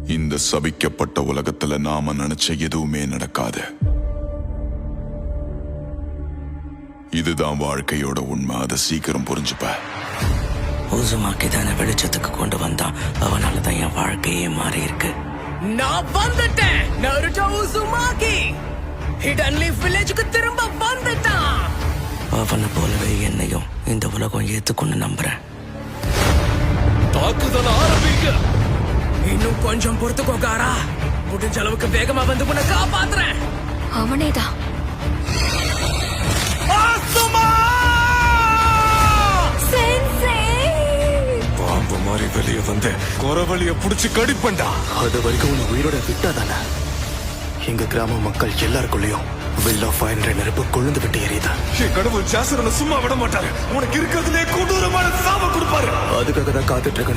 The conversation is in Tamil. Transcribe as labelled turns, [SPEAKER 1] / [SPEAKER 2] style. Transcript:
[SPEAKER 1] இந்த சபிக்கப்பட்ட உலகத்துல நாம நினைச்ச எதுவுமே நடக்காது. இதுதான் வாழ்க்கையோட உண்மை. அதை சீக்கிரம் புரிஞ்சுப்ப.
[SPEAKER 2] உசுமாக்கி தானே வெளிச்சத்துக்கு கொண்டு வந்தான். அவனாலதான் என் வாழ்க்கையே மாறி இருக்கு.
[SPEAKER 3] நான் வந்துட்டேன். நருட்டோ உசுமாக்கி ஹிடன் லீஃப் வில்லேஜுக்கு திரும்ப வந்துட்டான்.
[SPEAKER 2] அவனை போலவே என்னையும் இந்த உலகம் ஏத்துக்கொண்டு நம்புறேன்.
[SPEAKER 4] தாக்குதல் ஆரம்பிக்க.
[SPEAKER 3] இன்னும் கொஞ்சம் பொறுத்துக்கோக்காரா. முடிஞ்ச அளவுக்கு வேகமா வந்து உன்னை காப்பாத்துறேன்.
[SPEAKER 5] அவனேதான்.
[SPEAKER 4] பாம்பு மாதிரி வெளியே வந்து குறவழிய புடிச்சு கடிப்பண்டா.
[SPEAKER 6] அது வரைக்கும் உன்னை உயிரோட விட்டாதானே எங்க கிராம மக்கள் எல்லாருக்குள்ளயும் வில் ஆஃப் ஃபயர் நெருப்பு கொழுந்து விட்டு எரியுதா.
[SPEAKER 4] என் கடவுள் ஜாசரனை சும்மா விட மாட்டாரு. உனக்கு இருக்கிறதுலே கொடூரமான சாப கொடுப்பாரு.
[SPEAKER 6] அதுக்காக தான் காத்துட்டு இருக்க.